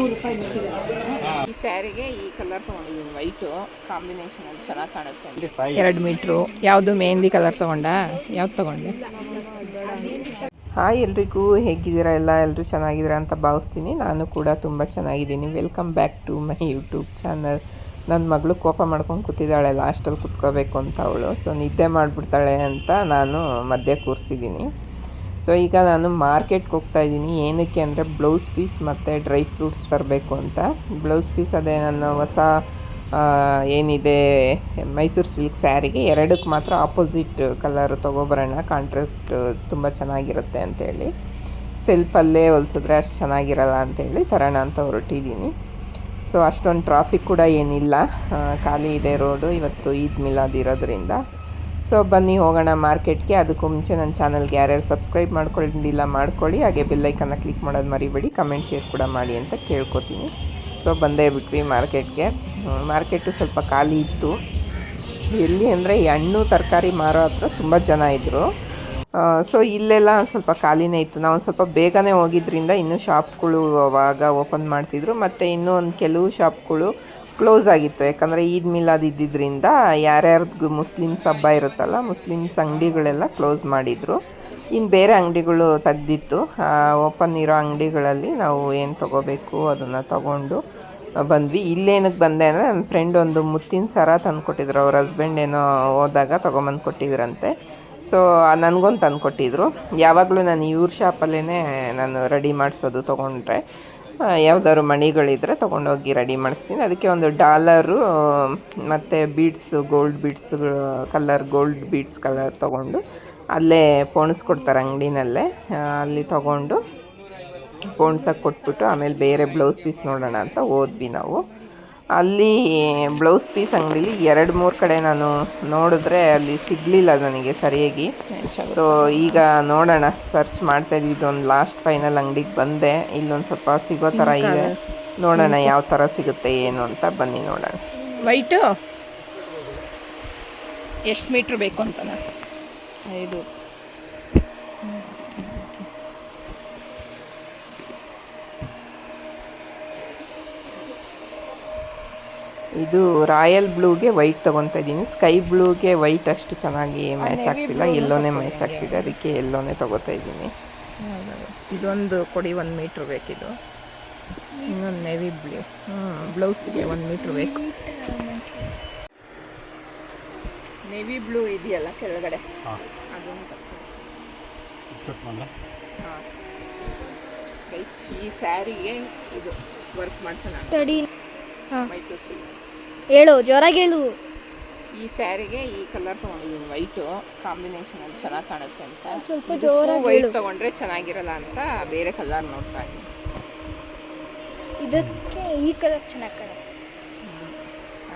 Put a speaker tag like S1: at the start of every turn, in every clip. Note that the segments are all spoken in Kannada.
S1: ಈ ಸ್ಯಾರಿಗೆ ಈ ಕಲರ್ ತೊಗೊಂಡಿದ್ದೀನಿ, ವೈಟು ಕಾಂಬಿನೇಷನ್ ಅಲ್ಲಿ ಚೆನ್ನಾಗಿ ಕಾಣುತ್ತೆ. 2 ಮೀಟ್ರು. ಯಾವುದು ಮೆಹಂದಿ ಕಲರ್ ತೊಗೊಂಡ? ಯಾವ್ದು ತೊಗೊಂಡೆ? ಹಾಯ್ ಎಲ್ರಿಗೂ, ಹೇಗಿದ್ದೀರಾ ಎಲ್ಲರೂ ಚೆನ್ನಾಗಿದ್ದೀರಾ ಅಂತ ಭಾವಿಸ್ತೀನಿ. ನಾನು ಕೂಡ ತುಂಬ ಚೆನ್ನಾಗಿದ್ದೀನಿ. Welcome back to my YouTube channel. ನನ್ನ ಮಗಳು ಕೋಪ ಮಾಡ್ಕೊಂಡು ಕೂತಿದ್ದಾಳೆ, ಲಾಸ್ಟಲ್ಲಿ ಕೂತ್ಕೋಬೇಕು ಅಂತ ಅವಳು. ಸೊ ನಿದ್ದೆ ಮಾಡಿಬಿಡ್ತಾಳೆ ಅಂತ ನಾನು ಮಧ್ಯೆ ಕೂರಿಸಿದ್ದೀನಿ. ಸೊ ಈಗ ನಾನು ಮಾರ್ಕೆಟ್ಗೆ ಹೋಗ್ತಾಯಿದ್ದೀನಿ. ಏನಕ್ಕೆ ಅಂದರೆ ಬ್ಲೌಸ್ ಪೀಸ್ ಮತ್ತು ಡ್ರೈ ಫ್ರೂಟ್ಸ್ ತರಬೇಕು ಅಂತ. ಬ್ಲೌಸ್ ಪೀಸ್ ಅದೇ ನನ್ನ ಹೊಸ ಏನಿದೆ ಮೈಸೂರು ಸಿಲ್ಕ್ ಸ್ಯಾರಿಗೆ ಎರಡಕ್ಕೆ ಮಾತ್ರ ಆಪೋಸಿಟ್ ಕಲರು ತೊಗೊಬರೋಣ, ಕಾಂಟ್ರಾಕ್ಟ್ ತುಂಬ ಚೆನ್ನಾಗಿರುತ್ತೆ ಅಂಥೇಳಿ. ಸೆಲ್ಫಲ್ಲೇ ಹೊಲಿಸಿದ್ರೆ ಅಷ್ಟು ಚೆನ್ನಾಗಿರಲ್ಲ ಅಂಥೇಳಿ ತರೋಣ ಅಂತ ಹೊರಟಿದ್ದೀನಿ. ಸೊ ಅಷ್ಟೊಂದು ಟ್ರಾಫಿಕ್ ಕೂಡ ಏನಿಲ್ಲ, ಖಾಲಿ ಇದೆ ರೋಡು. ಇವತ್ತು ಈದ್ ಮಿಲಾದ್ ಇರೋದ್ರಿಂದ. ಸೊ ಬನ್ನಿ ಹೋಗೋಣ ಮಾರ್ಕೆಟ್ಗೆ. ಅದಕ್ಕೂ ಮುಂಚೆ ನನ್ನ ಚಾನಲ್ಗೆ ಯಾರ್ಯಾರು ಸಬ್ಸ್ಕ್ರೈಬ್ ಮಾಡ್ಕೊಂಡಿಲ್ಲ ಮಾಡ್ಕೊಳ್ಳಿ, ಹಾಗೆ ಬೆಲ್ಲೈಕನ್ನ ಕ್ಲಿಕ್ ಮಾಡೋದು ಮರಿಬೇಡಿ, ಕಮೆಂಟ್ ಶೇರ್ ಕೂಡ ಮಾಡಿ ಅಂತ ಕೇಳ್ಕೊತೀನಿ. ಸೊ ಬಂದೇ ಬಿಟ್ವಿ ಮಾರ್ಕೆಟ್ಗೆ. ಮಾರ್ಕೆಟು ಸ್ವಲ್ಪ ಖಾಲಿ ಇತ್ತು. ಎಲ್ಲಿ ಅಂದರೆ ಈ ಹಣ್ಣು ತರಕಾರಿ ಮಾರೋ ಹತ್ರ ತುಂಬ ಜನ ಇದ್ದರು. ಸೊ ಇಲ್ಲೆಲ್ಲ ಸ್ವಲ್ಪ ಖಾಲಿನೇ ಇತ್ತು. ನಾವು ಸ್ವಲ್ಪ ಬೇಗನೆ ಹೋಗಿದ್ದರಿಂದ ಇನ್ನೂ ಶಾಪ್ಗಳು ಅವಾಗ ಓಪನ್ ಮಾಡ್ತಿದ್ರು, ಮತ್ತು ಇನ್ನೂ ಒಂದು ಕೆಲವು ಶಾಪ್ಗಳು ಕ್ಲೋಸ್ ಆಗಿತ್ತು. ಯಾಕಂದರೆ ಈದ್ ಮಿಲಾದ್ ಇದ್ದಿದ್ದರಿಂದ ಯಾರ್ಯಾರ್ದು ಮುಸ್ಲಿಮ್ಸ್ ಹಬ್ಬ ಇರುತ್ತಲ್ಲ, ಮುಸ್ಲಿಮ್ಸ್ ಅಂಗಡಿಗಳೆಲ್ಲ ಕ್ಲೋಸ್ ಮಾಡಿದರು. ಇನ್ನು ಬೇರೆ ಅಂಗಡಿಗಳು ತೆಗ್ದಿತ್ತು. ಓಪನ್ ಇರೋ ಅಂಗಡಿಗಳಲ್ಲಿ ನಾವು ಏನು ತೊಗೋಬೇಕು ಅದನ್ನು ತೊಗೊಂಡು ಬಂದ್ವಿ. ಇಲ್ಲೇನಕ್ಕೆ ಬಂದೆ ಅಂದರೆ ನನ್ನ ಫ್ರೆಂಡ್ ಒಂದು ಮುತ್ತಿನ ಸರ ತಂದುಕೊಟ್ಟಿದ್ರು. ಅವ್ರ ಹಸ್ಬೆಂಡ್ ಏನೋ ಹೋದಾಗ ತೊಗೊಂಬಂದು ಕೊಟ್ಟಿದ್ರಂತೆ. ಸೊ ನನಗೊಂದು ತಂದುಕೊಟ್ಟಿದ್ರು. ಯಾವಾಗಲೂ ನಾನು ಇವ್ರ ಶಾಪಲ್ಲೇ ನಾನು ರೆಡಿ ಮಾಡಿಸೋದು. ತೊಗೊಂಡ್ರೆ ಯಾವುದಾದ್ರು ಮಣಿಗಳಿದ್ರೆ ತೊಗೊಂಡೋಗಿ ರೆಡಿ ಮಾಡಿಸ್ತೀನಿ. ಅದಕ್ಕೆ ಒಂದು ಡಾಲರು ಮತ್ತು beads, gold beads gold beads colour ತೊಗೊಂಡು ಅಲ್ಲೇ ಪೋಣಿಸ್ಕೊಡ್ತಾರೆ ಅಂಗಡಿನಲ್ಲೇ. ಅಲ್ಲಿ ತೊಗೊಂಡು ಪೋಣ್ಸಕ್ಕೆ ಕೊಟ್ಬಿಟ್ಟು ಆಮೇಲೆ ಬೇರೆ ಬ್ಲೌಸ್ ಪೀಸ್ ನೋಡೋಣ ಅಂತ ಹೋದ್ವಿ ನಾವು. ಅಲ್ಲಿ ಬ್ಲೌಸ್ ಪೀಸ್ ಅಂಗಡೀಲಿ 2-3 ಕಡೆ ನಾನು ನೋಡಿದ್ರೆ ಅಲ್ಲಿ ಸಿಗಲಿಲ್ಲ ನನಗೆ ಸರಿಯಾಗಿ. ಸೊ ಈಗ ನೋಡೋಣ, ಸರ್ಚ್ ಮಾಡ್ತಾಯಿದ್ವಿ. ಇದೊಂದು ಲಾಸ್ಟ್ ಫೈನಲ್ ಅಂಗಡಿಗೆ ಬಂದೆ. ಇಲ್ಲೊಂದು ಸ್ವಲ್ಪ ಸಿಗೋ ಥರ ಇದೆ, ನೋಡೋಣ ಯಾವ ಥರ ಸಿಗುತ್ತೆ ಏನು ಅಂತ. ಬನ್ನಿ ನೋಡೋಣ. ವೈಟು ಎಷ್ಟು ಮೀಟ್ರ್ ಬೇಕು ಅಂತನ? 5. ಇದು ರಾಯಲ್ ಬ್ಲೂಗೆ ವೈಟ್ ತೊಗೊತಾ ಇದ್ದೀನಿ. ಸ್ಕೈ ಬ್ಲೂಗೆ ವೈಟ್ ಅಷ್ಟು ಚೆನ್ನಾಗಿ ಮ್ಯಾಚ್ ಆಗ್ತಿಲ್ಲ, ಎಲ್ಲೋನೇ ಮ್ಯಾಚ್ ಆಗ್ತಿದೆ, ಅದಕ್ಕೆ ಎಲ್ಲೋನೇ ತೊಗೋತಾ ಇದ್ದೀನಿ. ಇದೊಂದು ಕೊಡಿ, 1 ಮೀಟ್ರ್ ಬೇಕಿದು. ಇನ್ನೊಂದು ನೇವಿ ಬ್ಲೂ. ಬ್ಲೌಸ್ಗೆ 1 ಮೀಟ್ರ್ ಬೇಕು. ನೇವಿ ಬ್ಲೂ ಇದೆಯಲ್ಲ ಕೆಳಗಡೆ, ಅದೊಂದು ಈ ಸ್ಯಾರಿಗೆ ಇದು ವರ್ಕ್ ಮಾಡ್ಸೋಣ. ಮೈಸೂರು
S2: ಹೇಳು, ಜೋರಾಗಿ ಹೇಳು.
S1: ಈ ಸ್ಯಾರಿಗೆ ಈ ಕಲರ್ ತೊಗೊಂಡಿದ್ದೀನಿ, ವೈಟು ಕಾಂಬಿನೇಷನ್ ಅಲ್ಲಿ ಚೆನ್ನಾಗಿ ಕಾಣುತ್ತೆ ಅಂತ.
S2: ಸ್ವಲ್ಪ ಜೋರಾಗಿ
S1: ವೈಟ್ ತೊಗೊಂಡ್ರೆ ಚೆನ್ನಾಗಿರಲ್ಲ ಅಂತ ಬೇರೆ ಕಲರ್ ನೋಡ್ತಾ ಇದ್ದೀನಿ.
S2: ಇದಕ್ಕೆ ಈ ಕಲರ್ ಚೆನ್ನಾಗಿ ಕಾಣುತ್ತೆ.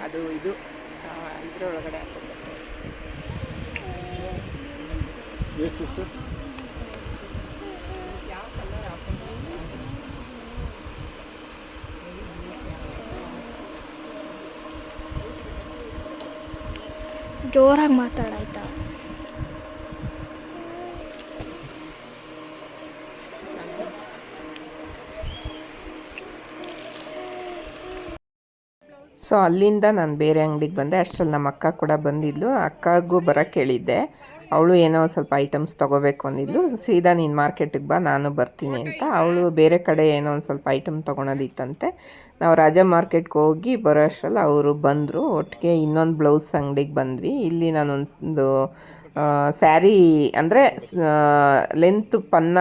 S1: ಅದು ಇದು ಇದರೊಳಗಡೆ ಹಾಕೋದು. ಯಾವ ಕಲರ್ ಹಾಕೊಂಡು
S2: ಜೋರಾಗಿ ಮಾತಾಡಾಯ್ತಾ?
S1: ಸೊ ಅಲ್ಲಿಂದ ನಾನು ಬೇರೆ ಅಂಗಡಿಗೆ ಬಂದೆ. ಅಷ್ಟರಲ್ಲಿ ನಮ್ಮ ಅಕ್ಕ ಕೂಡ ಬಂದಿದ್ಲು. ಅಕ್ಕಗೂ ಬರೋಕ್ಕೆ ಹೇಳಿದ್ದೆ. ಅವಳು ಏನೋ ಸ್ವಲ್ಪ ಐಟಮ್ಸ್ ತೊಗೋಬೇಕು ಅಂದಿದ್ಲು. ಸೀದಾ ನೀನು ಮಾರ್ಕೆಟಿಗೆ ಬಾ, ನಾನು ಬರ್ತೀನಿ ಅಂತ. ಅವಳು ಬೇರೆ ಕಡೆ ಏನೋ ಒಂದು ಸ್ವಲ್ಪ ಐಟಮ್ ತೊಗೊಳೋದಿತ್ತಂತೆ. ನಾವು ರಾಜ ಮಾರ್ಕೆಟ್ಗೆ ಹೋಗಿ ಬರೋ ಅಷ್ಟರಲ್ಲಿ ಅವರು ಬಂದರು. ಒಟ್ಟಿಗೆ ಇನ್ನೊಂದು ಬ್ಲೌಸ್ ಅಂಗಡಿಗೆ ಬಂದ್ವಿ. ಇಲ್ಲಿ ನಾನೊಂದು ಸ್ಯಾರಿ ಅಂದರೆ ಲೆಂತ್ ಪನ್ನ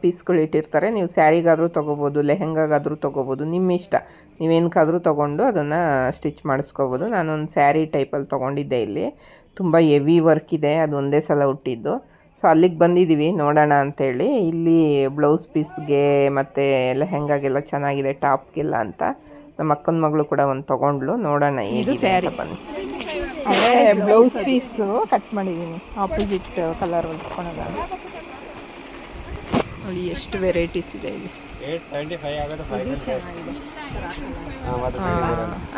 S1: ಪೀಸ್ಗಳು ಇಟ್ಟಿರ್ತಾರೆ. ನೀವು ಸ್ಯಾರಿಗಾದರೂ ತೊಗೋಬೋದು, ಲೆಹೆಂಗಾಗಾದರೂ ತೊಗೋಬೋದು, ನಿಮ್ಮ ಇಷ್ಟ. ನೀವೇನಕ್ಕಾದರೂ ತೊಗೊಂಡು ಅದನ್ನು ಸ್ಟಿಚ್ ಮಾಡಿಸ್ಕೋಬೋದು. ನಾನೊಂದು ಸ್ಯಾರಿ ಟೈಪಲ್ಲಿ ತೊಗೊಂಡಿದ್ದೆ. ಇಲ್ಲಿ ತುಂಬ ಹೆವಿ ವರ್ಕ್ ಇದೆ, ಅದು ಒಂದೇ ಸಲ ಹುಟ್ಟಿದ್ದು. ಸೊ ಅಲ್ಲಿಗೆ ಬಂದಿದ್ದೀವಿ, ನೋಡೋಣ ಅಂಥೇಳಿ. ಇಲ್ಲಿ ಬ್ಲೌಸ್ ಪೀಸ್ಗೆ ಮತ್ತು ಲೆಹೆಂಗಾಗೆಲ್ಲ ಚೆನ್ನಾಗಿದೆ, ಟಾಪ್ಗೆಲ್ಲ ಅಂತ. ನಮ್ಮ ಅಕ್ಕನ ಮಗಳು ಕೂಡ ಒಂದು ತೊಗೊಂಡ್ಲು, ನೋಡೋಣ. ಇದು ಸ್ಯಾರಿ ಬನ್ನಿ, ಅದೇ ಬ್ಲೌಸ್ ಪೀಸು ಕಟ್ ಮಾಡಿದ್ದೀನಿ, ಆಪೋಸಿಟ್ ಕಲರ್ ಹೊಲಿಸ್ಕೊಳೋದ. ನೋಡಿ ಎಷ್ಟು ವೆರೈಟೀಸ್ ಇದೆ ಇಲ್ಲಿ.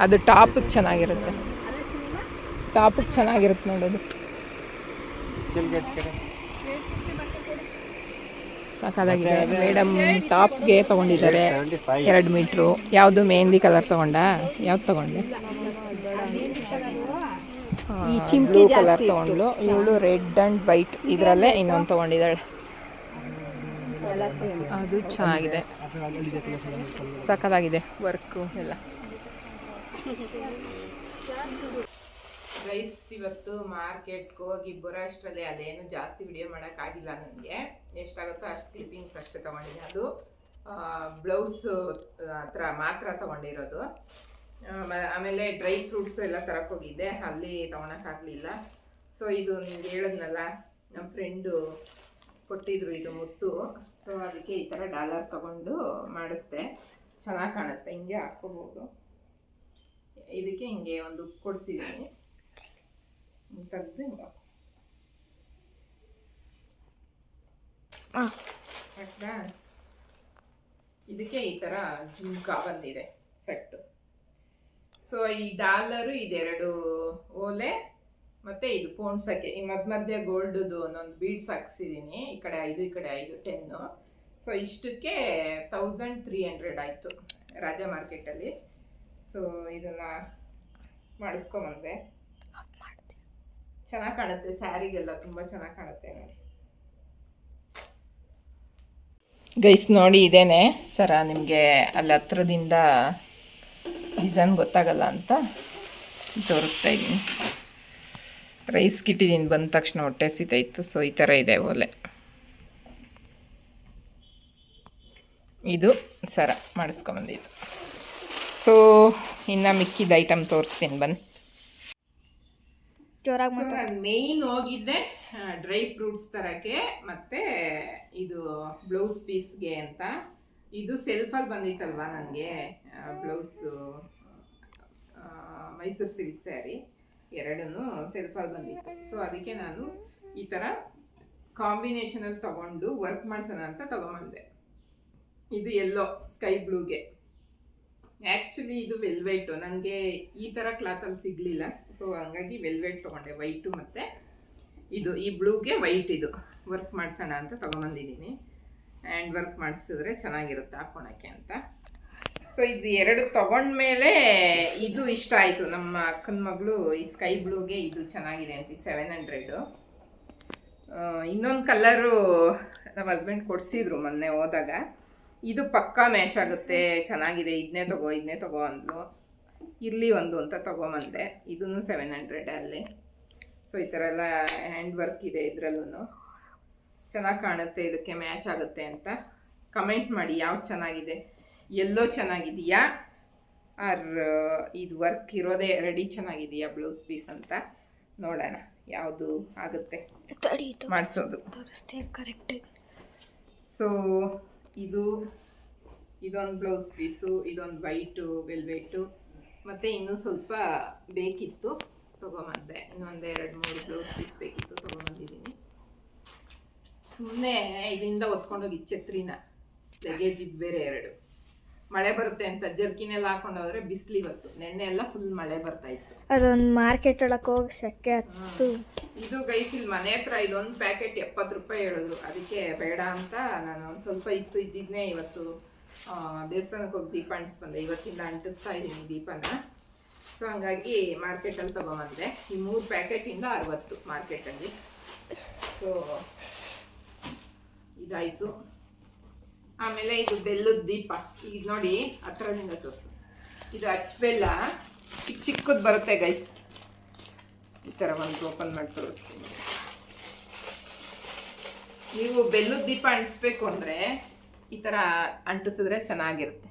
S1: ಅದು ಟಾಪಿಗೆ ಚೆನ್ನಾಗಿರುತ್ತೆ, ಟಾಪಿಗೆ ಚೆನ್ನಾಗಿರುತ್ತೆ ನೋಡೋದು. ಸಾಕಾಗಿದೆ. ಮೇಡಮ್ ಟಾಪ್ಗೆ ತೊಗೊಂಡಿದ್ದಾರೆ 2 ಮೀಟ್ರು. ಯಾವುದು ಮೆಹಂದಿ ಕಲರ್ ತೊಗೊಂಡ? ಯಾವ್ದು ತೊಗೊಂಡೆ? ಬ್ಲೂ ಕಲರ್ ತೊಗೊಂಡ್ಲು. ಇವಳು ರೆಡ್ ಆ್ಯಂಡ್ ವೈಟ್ ಇದರಲ್ಲೇ ಇನ್ನೊಂದು ತೊಗೊಂಡಿದ್ದಾಳೆ. ಅದು ಚೆನ್ನಾಗಿದೆ, ಸಖತ್ತಾಗಿದೆ ವರ್ಕು ಎಲ್ಲ. ರೈಸ್ ಇವತ್ತು ಮಾರ್ಕೆಟ್ಗೆ ಹೋಗಿ ಬರೋಷ್ಟರಲ್ಲಿ ಅದೇನು ಜಾಸ್ತಿ ವಿಡಿಯೋ ಮಾಡೋಕ್ಕಾಗಿಲ್ಲ ನನಗೆ. ಎಷ್ಟಾಗುತ್ತೋ ಅಷ್ಟು ಕ್ಲಿಪ್ಪಿಂಗ್ಸ್ ಅಷ್ಟೇ ತೊಗೊಂಡಿದ್ದೆ. ಅದು ಬ್ಲೌಸ್ ಹತ್ರ ಮಾತ್ರ ತೊಗೊಂಡಿರೋದು. ಆಮೇಲೆ ಡ್ರೈ ಫ್ರೂಟ್ಸು ಎಲ್ಲ ತರಕ್ಕೆ ಹೋಗಿದ್ದೆ, ಅಲ್ಲಿ ತೊಗೊಳಕ್ಕಾಗಲಿಲ್ಲ. ಸೊ ಇದು ನಿಮ್ಗೆ ಹೇಳಿದ್ನಲ್ಲ, ನಮ್ಮ ಫ್ರೆಂಡು ಕೊಟ್ಟಿದ್ರು ಇದು ಮುತ್ತು. ಸೊ ಅದಕ್ಕೆ ಈ ಥರ ಡಾಲರ್ ತೊಗೊಂಡು ಮಾಡಿಸ್ದೆ. ಚೆನ್ನಾಗಿ ಕಾಣುತ್ತೆ, ಹಿಂಗೆ ಹಾಕ್ಕೋಬೋದು. ಇದಕ್ಕೆ ಹಿಂಗೆ ಒಂದು ಕೊಡಿಸಿದ್ದೀನಿ, ತೆಗೆದು ಹಿಂಗೆ ಹಾಕ್ದಾ. ಇದಕ್ಕೆ ಈ ಥರ ಜುಮ್ಕಾ ಬಂದಿದೆ ಸೆಟ್ಟು. ಸೊ ಈ ಡಾಲರು ಇದೆರಡು ಓಲೆ ಮತ್ತು ಇದು ಪೋಣ್ಸಕ್ಕೆ ಈ ಮಧ್ಯ ಗೋಲ್ಡ್ದು ಒಂದೊಂದು ಬೀಡ್ಸ್ ಹಾಕ್ಸಿದ್ದೀನಿ. ಈ ಕಡೆ 5 ಈ ಕಡೆ 5 10. ಸೊ ಇಷ್ಟಕ್ಕೆ 1300 ಆಯಿತು ರಾಜ ಮಾರ್ಕೆಟಲ್ಲಿ. ಸೊ ಇದನ್ನು ಮಾಡಿಸ್ಕೊಂಬಂದೆ. ಚೆನ್ನಾಗಿ ಕಾಣುತ್ತೆ, ಸ್ಯಾರಿಗೆಲ್ಲ ತುಂಬ ಚೆನ್ನಾಗಿ ಕಾಣುತ್ತೆ ನೋಡಿ. ಗೈಸ್ ನೋಡಿ, ಇದೇನೆ ಸರ. ನಿಮಗೆ ಅಲ್ಲಿ ಹತ್ರದಿಂದ ಡಿಸೈನ್ ಗೊತ್ತಾಗಲ್ಲ ಅಂತ ತೋರಿಸ್ತಾ ಇದ್ದೀನಿ. ರೈಸ್ ಕಿಟ್ಟಿದ್ದೀನಿ, ಬಂದ ತಕ್ಷಣ ಹೊಟ್ಟೆ ಸಿತಾಯಿತ್ತು. ಸೊ ಈ ಥರ ಇದೆ ಓಲೆ. ಇದು ಸರ ಮಾಡಿಸ್ಕೊಂಬಂದಿದ್ದು. ಸೊ ಇನ್ನು ಮಿಕ್ಕಿದ ಐಟಮ್ ತೋರಿಸ್ತೀನಿ ಬನ್ನಿ. ನಾನು ಮೇಯ್ನ್ ಹೋಗಿದ್ದೆ ಡ್ರೈ ಫ್ರೂಟ್ಸ್ ತರಕ್ಕೆ, ಮತ್ತು ಇದು ಬ್ಲೌಸ್ ಪೀಸ್ಗೆ ಅಂತ. ಇದು ಸೆಲ್ಫಲ್ಲಿ ಬಂದಿತ್ತಲ್ವ ನನಗೆ ಬ್ಲೌಸು, ಮೈಸೂರು ಸಿಲ್ಕ್ ಸ್ಯಾರಿ ಎರಡೂ ಸೆಲ್ಫಲ್ಲಿ ಬಂದಿತ್ತು. ಸೊ ಅದಕ್ಕೆ ನಾನು ಈ ಥರ ಕಾಂಬಿನೇಷನಲ್ಲಿ ತೊಗೊಂಡು ವರ್ಕ್ ಮಾಡ್ಸೋಣ ಅಂತ ತೊಗೊಂಬಂದೆ. ಇದು ಎಲ್ಲೋ ಸ್ಕೈ ಬ್ಲೂಗೆ. ಆ್ಯಕ್ಚುಲಿ ಇದು ವೆಲ್ವೆಟು, ನನಗೆ ಈ ಥರ ಕ್ಲಾತಲ್ಲಿ ಸಿಗಲಿಲ್ಲ. ಸೊ ಹಂಗಾಗಿ ವೆಲ್ವೆಟ್ ತೊಗೊಂಡೆ, ವೈಟು ಮತ್ತು ಇದು ಈ ಬ್ಲೂಗೆ ವೈಟ್ ಇದು ವರ್ಕ್ ಮಾಡಿಸೋಣ ಅಂತ ತೊಗೊಂಬಂದಿದ್ದೀನಿ. ಆ್ಯಂಡ್ ವರ್ಕ್ ಮಾಡಿಸಿದ್ರೆ ಚೆನ್ನಾಗಿರುತ್ತೆ ಹಾಕ್ಕೊಳಕ್ಕೆ ಅಂತ. ಸೊ ಇದು ಎರಡು ತೊಗೊಂಡ್ಮೇಲೆ ಇದು ಇಷ್ಟ ಆಯಿತು. ನಮ್ಮ ಅಕ್ಕನ ಮಗಳು ಈ ಸ್ಕೈ ಬ್ಲೂಗೆ ಇದು ಚೆನ್ನಾಗಿದೆ ಅಂತ 700. ಇನ್ನೊಂದು ಕಲರು ನಮ್ಮ ಹಸ್ಬೆಂಡ್ ಕೊಡಿಸಿದ್ರು ಮೊನ್ನೆ ಹೋದಾಗ. ಇದು ಪಕ್ಕಾ ಮ್ಯಾಚ್ ಆಗುತ್ತೆ, ಚೆನ್ನಾಗಿದೆ, ಇದನ್ನೇ ತಗೋ ಅಂದ್ಲು. ಇರಲಿ ಒಂದು ಅಂತ ತೊಗೊಂಬಂದೆ. ಇದೂ 700 ಅಲ್ಲಿ. ಸೊ ಈ ಥರ ಎಲ್ಲ ಹ್ಯಾಂಡ್ ವರ್ಕ್ ಇದೆ, ಇದರಲ್ಲೂ ಚೆನ್ನಾಗಿ ಕಾಣುತ್ತೆ, ಇದಕ್ಕೆ ಮ್ಯಾಚ್ ಆಗುತ್ತೆ ಅಂತ ಕಮೆಂಟ್ ಮಾಡಿ ಯಾವ್ದು ಚೆನ್ನಾಗಿದೆ. ಎಲ್ಲೋ ಚೆನ್ನಾಗಿದೆಯಾ ಆರ್ ಇದು ವರ್ಕ್ ಇರೋದೇ ರೆಡಿ ಚೆನ್ನಾಗಿದೆಯಾ ಬ್ಲೌಸ್ ಪೀಸ್ ಅಂತ ನೋಡೋಣ ಯಾವುದು ಆಗುತ್ತೆ ಮಾಡಿಸೋದು. ಸೊ ಇದೊಂದು ಬ್ಲೌಸ್ ಪೀಸು, ಇದೊಂದು ವೈಟು ವೆಲ್ವೆಟು, ಮತ್ತು ಇನ್ನೂ ಸ್ವಲ್ಪ ಬೇಕಿತ್ತು ತೊಗೊಂಬಂದೆ. ಇನ್ನೊಂದು 2-3 ಬ್ಲೌಸ್ ಪೀಸ್ ಬೇಕಿತ್ತು, ತೊಗೊಂಬಂದಿದ್ದೀನಿ. ಸುಮ್ಮನೆ ಇದರಿಂದ ಹೊತ್ಕೊಂಡೋಗಿ ಛತ್ರಿನ ಲಗೇಜ್ ಇದು ಬೇರೆ 2. ಮಳೆ ಬರುತ್ತೆ ಅಂತ ಜರ್ಕಿನೆಲ್ಲ ಹಾಕೊಂಡೋದ್ರೆ ಬಿಸಿಲು. ಇವತ್ತು ನೆನ್ನೆ ಎಲ್ಲ ಫುಲ್ ಮಳೆ ಬರ್ತಾ ಇತ್ತು.
S2: ಅದೊಂದು ಮಾರ್ಕೆಟ್ ಒಳಗೆ ಹೋಗಿ ಶೆಕೆ ಹತ್ತು.
S1: ಇದು ಗೈಸ್ ಇಲ್ಲಿ ಮನೆ ಹತ್ರ ಇದೊಂದು ಪ್ಯಾಕೆಟ್ 70 ರೂಪಾಯಿ ಹೇಳಿದ್ರು. ಅದಕ್ಕೆ ಬೇಡ ಅಂತ ನಾನು ಒಂದು ಸ್ವಲ್ಪ ಇದ್ದಿದ್ನೇ ಇವತ್ತು ದೇವಸ್ಥಾನಕ್ಕೆ ಹೋಗಿ ದೀಪ ಅಂಟಿಸ್ಬಂದೆ. ಇವತ್ತಿಂದ ಅಂಟಿಸ್ತಾ ಇದ್ದೀನಿ ದೀಪನ. ಸೊ ಹಂಗಾಗಿ ಮಾರ್ಕೆಟಲ್ಲಿ ತೊಗೊಂಬಂದೆ. ಈ 3 ಪ್ಯಾಕೆಟಿಂದ 60 ಮಾರ್ಕೆಟಲ್ಲಿ. ಸೊ ಇದಾಯಿತು. ಆಮೇಲೆ ಇದು ಬೆಲ್ಲದ ದೀಪ. ಈಗ ನೋಡಿ ಹತ್ರದಿಂದ ತೋರಿಸು. ಇದು ಅಚ್ಚ ಬೆಲ್ಲ ಚಿಕ್ಕದು ಬರುತ್ತೆ ಗೈಸ್. ಈ ಥರ ಒಂದು ಓಪನ್ ಮಾಡಿ ತೋರಿಸ್ತೀನಿ. ನೀವು ಬೆಲ್ಲದ ದೀಪ ಅಂಟಿಸ್ಬೇಕು ಅಂದರೆ ಈ ಥರ ಅಂಟಿಸಿದ್ರೆ ಚೆನ್ನಾಗಿರುತ್ತೆ.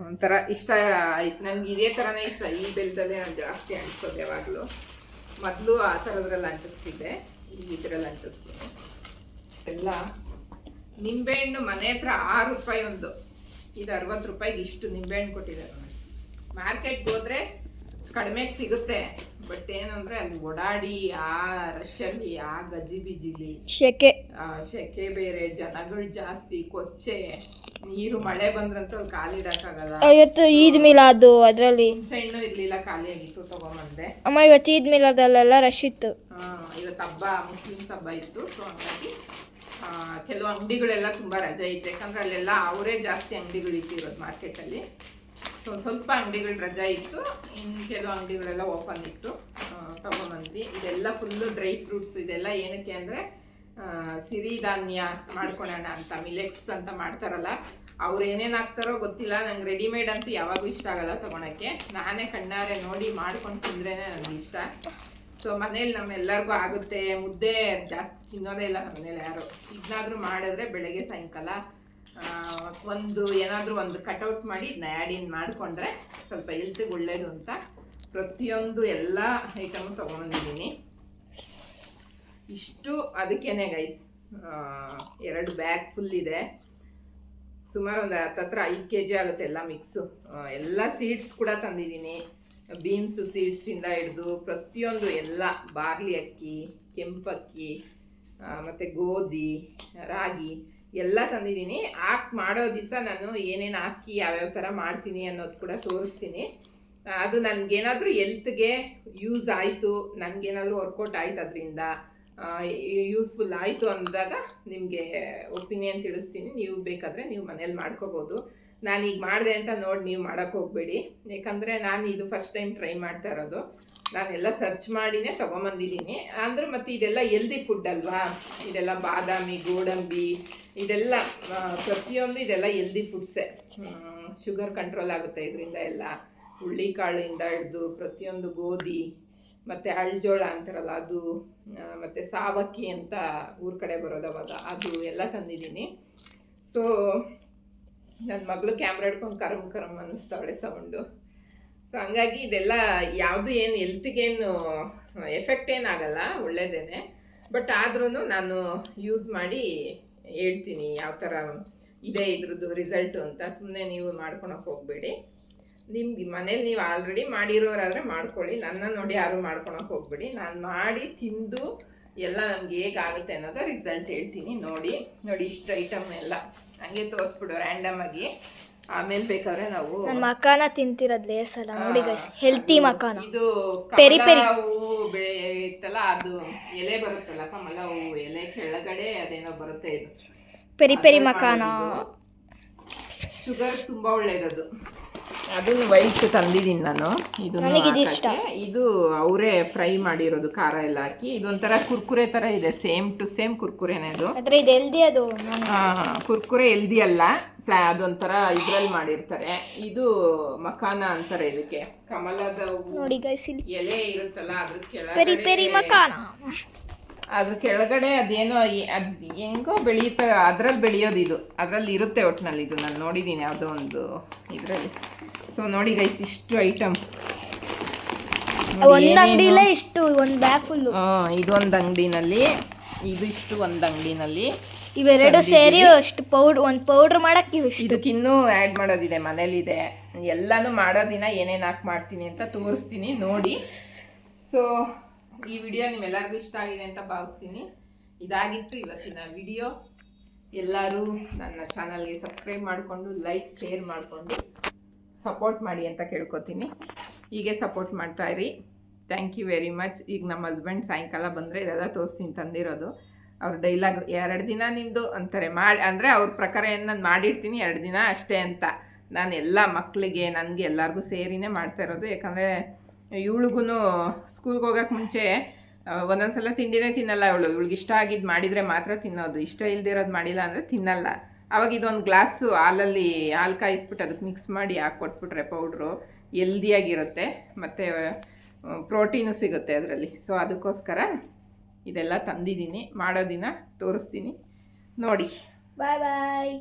S1: ಒಂಥರ ಇಷ್ಟ ಆಯ್ತು ನನಗೆ. ಇದೇ ಥರನೇ ಇಷ್ಟ. ಈ ಬೆಲ್ಲದಲ್ಲೇ ನಾನು ಜಾಸ್ತಿ ಅಂಟಿಸೋದು ಯಾವಾಗಲೂ. ಮೊದಲು ಆ ಥರದ್ರಲ್ಲಿ ಅಂಟಿಸ್ತಿದ್ದೆ, ಈಗ ಇದರಲ್ಲಿ ಅಂಟಿಸ್ತೀನಿ. ಎಲ್ಲ ನಿಂಬೆಹಣ್ಣು ಮನೆ ಹತ್ರ 6 ರೂಪಾಯಿ ಒಂದು. ಇದು 60 ರೂಪಾಯಿಗೆ ಇಷ್ಟು ನಿಂಬೆಹಣ್ಣು ಕೊಟ್ಟಿದ್ದಾರೆ. ಮಾರ್ಕೆಟ್ಗೆ ಹೋದರೆ ಕಡಿಮೆಗೆ ಸಿಗುತ್ತೆ, ಬಟ್ ಏನಂದರೆ ಅಲ್ಲಿ ಓಡಾಡಿ ಆ ರಶಲ್ಲಿ ಆ ಗಜಿಬಿಜಿಲಿ ಶೆಕೆ ಬೇರೆ, ಜನಗಳು ಜಾಸ್ತಿ, ಕೊಚ್ಚೆ ನೀರು, ಮಳೆ ಬಂದ್ರಂತೂ ಅಲ್ಲಿ ಕಾಲಿಡಕ್ಕಾಗಲ್ಲ.
S2: ಇವತ್ತು ಈದ್ ಮಿಲಾದು, ಅದರಲ್ಲಿ
S1: ಹಣ್ಣು ಇರಲಿಲ್ಲ, ಖಾಲಿಯಾಗಿತ್ತು, ತೊಗೊಂಬಂದೆ.
S2: ಅಮ್ಮ ಇವತ್ತು ಈದ್ ಮಿಲಾದಲ್ಲೆಲ್ಲ ರಶ್ ಇತ್ತು.
S1: ಇವತ್ತು ಹಬ್ಬ, ಮುಸ್ಲಿಮ್ಸ್ ಹಬ್ಬ ಇತ್ತು. ಸೊ ಹಂಗಾಗಿ ಕೆಲವು ಅಂಗಡಿಗಳೆಲ್ಲ ತುಂಬ ರಜೆ ಇತ್ತು, ಯಾಕಂದರೆ ಅಲ್ಲೆಲ್ಲ ಅವರೇ ಜಾಸ್ತಿ ಅಂಗಡಿಗಳು ಇಟ್ಟಿರೋದು ಮಾರ್ಕೆಟಲ್ಲಿ. ಸೊ ಸ್ವಲ್ಪ ಅಂಗಡಿಗಳು ರಜೆ ಇತ್ತು, ಇನ್ನು ಕೆಲವು ಅಂಗಡಿಗಳೆಲ್ಲ ಓಪನ್ ಇತ್ತು. ತೊಗೊಂಬಂದ್ವಿ. ಇದೆಲ್ಲ ಫುಲ್ಲು ಡ್ರೈ ಫ್ರೂಟ್ಸ್. ಇದೆಲ್ಲ ಏನಕ್ಕೆ ಅಂದರೆ ಸಿರಿಧಾನ್ಯ ಮಾಡ್ಕೊಳ್ಳೋಣ ಅಂತ, ಮಿಲೆಟ್ಸ್ ಅಂತ ಮಾಡ್ತಾರಲ್ಲ, ಅವ್ರು ಏನೇನು ಹಾಕ್ತಾರೋ ಗೊತ್ತಿಲ್ಲ. ನಂಗೆ ರೆಡಿಮೇಡ್ ಅಂತೂ ಯಾವಾಗೂ ಇಷ್ಟ ಆಗಲ್ಲ ತೊಗೊಳಕ್ಕೆ. ನಾನೇ ಕಣ್ಣಾರೆ ನೋಡಿ ಮಾಡ್ಕೊಂಡು ತಿಂದ್ರೇ ನನಗೆ ಇಷ್ಟ. ಸೊ ಮನೇಲಿ ನಮ್ಮೆಲ್ಲರಿಗೂ ಆಗುತ್ತೆ. ಮುದ್ದೆ ಜಾಸ್ತಿ ತಿನ್ನೋದೇ ಇಲ್ಲ ನಮ್ಮ ಮನೇಲಿ ಯಾರು. ಇದನ್ನಾದ್ರೂ ಮಾಡಿದ್ರೆ ಬೆಳಗ್ಗೆ ಸಾಯಂಕಾಲ ಏನಾದರೂ ಒಂದು ಕಟೌಟ್ ಮಾಡಿ ಇದನ್ನ ಆ್ಯಡ್ ಇನ್ ಮಾಡಿಕೊಂಡ್ರೆ ಸ್ವಲ್ಪ ಹೆಲ್ತಿಗೆ ಒಳ್ಳೇದು ಅಂತ ಪ್ರತಿಯೊಂದು ಎಲ್ಲ ಐಟಮು ತೊಗೊಂಡಿದ್ದೀನಿ. ಇಷ್ಟು ಅದಕ್ಕೇನೆ ಗೈಸ್ 2 ಬ್ಯಾಗ್ ಫುಲ್ ಇದೆ. ಸುಮಾರು ಒಂದು 5 kg ಆಗುತ್ತೆ ಎಲ್ಲ ಮಿಕ್ಸು. ಎಲ್ಲ ಸೀಡ್ಸ್ ಕೂಡ ತಂದಿದ್ದೀನಿ. ಬೀನ್ಸು ಸೀಡ್ಸಿಂದ ಹಿಡಿದು ಪ್ರತಿಯೊಂದು ಎಲ್ಲ, ಬಾರ್ಲಿ ಅಕ್ಕಿ, ಕೆಂಪಕ್ಕಿ, ಮತ್ತು ಗೋಧಿ, ರಾಗಿ ಎಲ್ಲ ತಂದಿದ್ದೀನಿ. ಮಾಡೋ ದಿವಸ ನಾನು ಏನೇನು ಹಾಕಿ ಯಾವ್ಯಾವ ಥರ ಮಾಡ್ತೀನಿ ಅನ್ನೋದು ಕೂಡ ತೋರಿಸ್ತೀನಿ. ಅದು ನನಗೇನಾದರೂ ಹೆಲ್ತ್ಗೆ ಯೂಸ್ ಆಯಿತು, ನನಗೇನಾದರೂ ವರ್ಕೌಟ್ ಆಯ್ತು, ಅದರಿಂದ ಯೂಸ್ಫುಲ್ ಆಯಿತು ಅಂದಾಗ ನಿಮಗೆ ಒಪಿನಿಯನ್ ತಿಳಿಸ್ತೀನಿ. ನೀವು ಬೇಕಾದರೆ ನೀವು ಮನೇಲಿ ಮಾಡ್ಕೋಬೋದು. ನಾನೀಗ ಮಾಡಿದೆ ಅಂತ ನೋಡಿ ನೀವು ಮಾಡೋಕ್ಕೆ ಹೋಗಬೇಡಿ, ಯಾಕಂದರೆ ನಾನು ಇದು ಫಸ್ಟ್ ಟೈಮ್ ಟ್ರೈ ಮಾಡ್ತಾ ಇರೋದು. ನಾನೆಲ್ಲ ಸರ್ಚ್ ಮಾಡಿನೇ ತೊಗೊಂಬಂದಿದ್ದೀನಿ. ಅಂದರೆ ಮತ್ತು ಇದೆಲ್ಲ ಹೆಲ್ದಿ ಫುಡ್ ಅಲ್ವಾ, ಇದೆಲ್ಲ ಬಾದಾಮಿ, ಗೋಡಂಬಿ, ಇದೆಲ್ಲ ಪ್ರತಿಯೊಂದು ಇದೆಲ್ಲ ಹೆಲ್ದಿ ಫುಡ್ಸೇ. ಶುಗರ್ ಕಂಟ್ರೋಲ್ ಆಗುತ್ತೆ ಇದರಿಂದ ಎಲ್ಲ. ಹುಳ್ಳಿಕಾಳಿಂದ ಹಿಡಿದು ಪ್ರತಿಯೊಂದು, ಗೋಧಿ ಮತ್ತು ಅಳ್ಜೋಳ ಅಂತಾರಲ್ಲ ಅದು, ಮತ್ತು ಸಾವಕ್ಕಿ ಅಂತ ಊರ ಕಡೆ ಬರೋದು ಅವಾಗ, ಅದು ಎಲ್ಲ ತಂದಿದ್ದೀನಿ. ಸೊ ನನ್ನ ಮಗಳು ಕ್ಯಾಮ್ರಾ ಹಿಡ್ಕೊಂಡು ಕರಮ್ ಅನ್ನಿಸ್ತಾವಳೆ ಸೌಂಡು. ಸೊ ಹಂಗಾಗಿ ಇದೆಲ್ಲ ಯಾವುದು ಏನು ಹೆಲ್ತಿಗೇನು ಎಫೆಕ್ಟ್ ಏನಾಗಲ್ಲ, ಒಳ್ಳೆಯದೇನೆ. ಬಟ್ ಆದ್ರೂ ನಾನು ಯೂಸ್ ಮಾಡಿ ಹೇಳ್ತೀನಿ ಯಾವ ಥರ ಇದೆ ಇದ್ರದ್ದು ರಿಸಲ್ಟು ಅಂತ. ಸುಮ್ಮನೆ ನೀವು ಮಾಡ್ಕೊಳಕ್ಕೆ ಹೋಗಬೇಡಿ. ನಿಮ್ಗೆ ಮನೇಲಿ ನೀವು ಆಲ್ರೆಡಿ ಮಾಡಿರೋರಾದರೆ ಮಾಡ್ಕೊಳ್ಳಿ. ನನ್ನ ನೋಡಿ ಯಾರು ಮಾಡ್ಕೊಳಕ್ಕೆ ಹೋಗ್ಬೇಡಿ. ನಾನು ಮಾಡಿ ತಿಂದು ಎಲ್ಲ ನಮ್ಗೆ ಹೇಗಾಗುತ್ತೆ ಅನ್ನೋದು ರಿಸಲ್ಟ್ ಹೇಳ್ತೀನಿ. ನೋಡಿ ಇಷ್ಟು ಐಟಮ್ ಎಲ್ಲ ಹಂಗೆ ತೋರಿಸ್ಬಿಡು ರ್ಯಾಂಡಮ್ ಆಗಿ. ಆಮೇಲೆ ಬೇಕಾದ್ರೆ ನಾವು
S2: ಮಕಾನ ತಿಂತಿರೋದು ಲೇಸಲ್ಲ ನೋಡಿ ಗೈಸ್, ಹೆಲ್ತಿ ಮಕಾನ.
S1: ಇದು
S2: ಪೆರಿ ಪೆರಿ
S1: ಹೂವು ಬೆಳೆಯುತ್ತಲ್ಲ, ಅದು ಎಲೆ ಬರುತ್ತಲ್ಲ, ಕಮಲ ಹೂವು ಎಲೆ ಕೆಳಗಡೆ ಅದೇನೋ ಬರುತ್ತೆ, ಇದು
S2: ಪೆರಿ ಪೆರಿ ಮಕಾನ.
S1: ಶುಗರ್ ತುಂಬ ಒಳ್ಳೇದದು. ಅದನ್ನು ವೈಟ್ ತಂದಿದ್ದೀನಿ ನಾನು. ಇದು ಅವರೇ ಫ್ರೈ ಮಾಡಿರೋದು, ಖಾರ ಎಲ್ಲ ಹಾಕಿ. ಇದೊಂಥರ ಕುರ್ಕುರೆ ಥರ ಇದೆ, ಸೇಮ್ ಟು ಸೇಮ್ ಕುರ್ಕುರೆನೇ ಅದು. ಕುರ್ಕುರೆ ಹೆಲ್ದಿ ಅಲ್ಲ, ಅದೊಂಥರ ಇದ್ರಲ್ಲಿ ಮಾಡಿರ್ತಾರೆ. ಇದು ಮಕಾನ ಅಂತಾರೆ ಇದಕ್ಕೆ. ಕಮಲದ ಎಲೆ ಇರುತ್ತಲ್ಲ, ಅದ್ರ ಕೆಳಗಡೆ ಅದೇನೋ ಹೆಂಗೋ ಬೆಳೆಯುತ್ತೆ, ಅದ್ರಲ್ಲಿ ಬೆಳೆಯೋದು ಇದು, ಅದ್ರಲ್ಲಿ ಇರುತ್ತೆ ಒಟ್ಟಿನಲ್ಲಿ. ಇದು ನಾನು ನೋಡಿದ್ದೀನಿ ಯಾವುದೋ ಒಂದು ಇದರಲ್ಲಿ. ಸೊ ನೋಡಿ ಗೈಸ್, ಇಷ್ಟು ಐಟಮ್
S2: ಇಷ್ಟು ಒಂದು ಬ್ಯಾಗ್ ಫುಲ್ಲು.
S1: ಇದೊಂದು ಅಂಗಡಿನಲ್ಲಿ, ಇದು ಇಷ್ಟು ಒಂದು ಅಂಗಡಿನಲ್ಲಿ,
S2: ಇವೆರಡು ಸೇರಿ ಅಷ್ಟು ಒಂದು ಪೌಡ್ರ್ ಮಾಡಕ್ಕೆ
S1: ಇದಕ್ಕಿನ್ನೂ ಆ್ಯಡ್ ಮಾಡೋದಿದೆ, ಮನೇಲಿದೆ. ಎಲ್ಲನೂ ಮಾಡೋ ದಿನ ಏನೇನು ಹಾಕಿ ಮಾಡ್ತೀನಿ ಅಂತ ತೋರಿಸ್ತೀನಿ ನೋಡಿ. ಸೊ ಈ ವಿಡಿಯೋ ನಿಮ್ಮೆಲ್ಲರಿಗೂ ಇಷ್ಟ ಆಗಿದೆ ಅಂತ ಭಾವಿಸ್ತೀನಿ. ಇದಾಗಿತ್ತು ಇವತ್ತಿನ ವಿಡಿಯೋ. ಎಲ್ಲರೂ ನನ್ನ ಚಾನಲ್ಗೆ ಸಬ್ಸ್ಕ್ರೈಬ್ ಮಾಡಿಕೊಂಡು ಲೈಕ್ ಶೇರ್ ಮಾಡಿಕೊಂಡು ಸಪೋರ್ಟ್ ಮಾಡಿ ಅಂತ ಕೇಳ್ಕೊತೀನಿ. ಹೀಗೆ ಸಪೋರ್ಟ್ ಮಾಡ್ತಾಯಿರಿ. Thank you very much. ಈಗ ನಮ್ಮ ಹಸ್ಬೆಂಡ್ ಸಾಯಂಕಾಲ ಬಂದರೆ ಇದೆಲ್ಲ ತೋರಿಸ್ತೀನಿ ತಂದಿರೋದು. ಅವ್ರ ಡೈಲಾಗ್ 2 ದಿನ ನಿಂದು ಅಂತಾರೆ. ಅಂದರೆ ಅವ್ರ ಪ್ರಕಾರ ಏನು ನಾನು ಮಾಡಿರ್ತೀನಿ 2 ದಿನ ಅಷ್ಟೇ ಅಂತ. ನಾನು ಎಲ್ಲ ಮಕ್ಕಳಿಗೆ ನನಗೆ ಎಲ್ಲರಿಗೂ ಸೇರಿನೇ ಮಾಡ್ತಾ ಇರೋದು. ಯಾಕಂದರೆ ಇವಳಿಗೂ ಸ್ಕೂಲ್ಗೆ ಹೋಗೋಕ್ಕೆ ಮುಂಚೆ ಒಂದೊಂದು ಸಲ ತಿಂಡಿನೇ ತಿನ್ನಲ್ಲ ಇವಳಿಗೆ ಇಷ್ಟ ಆಗಿದ್ದು ಮಾಡಿದರೆ ಮಾತ್ರ ತಿನ್ನೋದು. ಇಷ್ಟ ಇಲ್ದಿರೋದು ಮಾಡಿಲ್ಲ ಅಂದರೆ ತಿನ್ನಲ್ಲ. ಆವಾಗ ಇದೊಂದು ಗ್ಲಾಸು ಹಾಲು ಕಾಯಿಸ್ಬಿಟ್ಟು ಅದಕ್ಕೆ ಮಿಕ್ಸ್ ಮಾಡಿ ಹಾಕ್ಕೊಟ್ಬಿಟ್ರೆ ಪೌಡ್ರು ಹೆಲ್ದಿಯಾಗಿರುತ್ತೆ, ಮತ್ತು ಪ್ರೋಟೀನು ಸಿಗುತ್ತೆ ಅದರಲ್ಲಿ. ಸೊ ಅದಕ್ಕೋಸ್ಕರ ಇದೆಲ್ಲ ತಂದಿದ್ದೀನಿ. ಮಾಡೋ ದಿನ ತೋರಿಸ್ತೀನಿ ನೋಡಿ.
S2: ಬಾಯ್ ಬಾಯ್.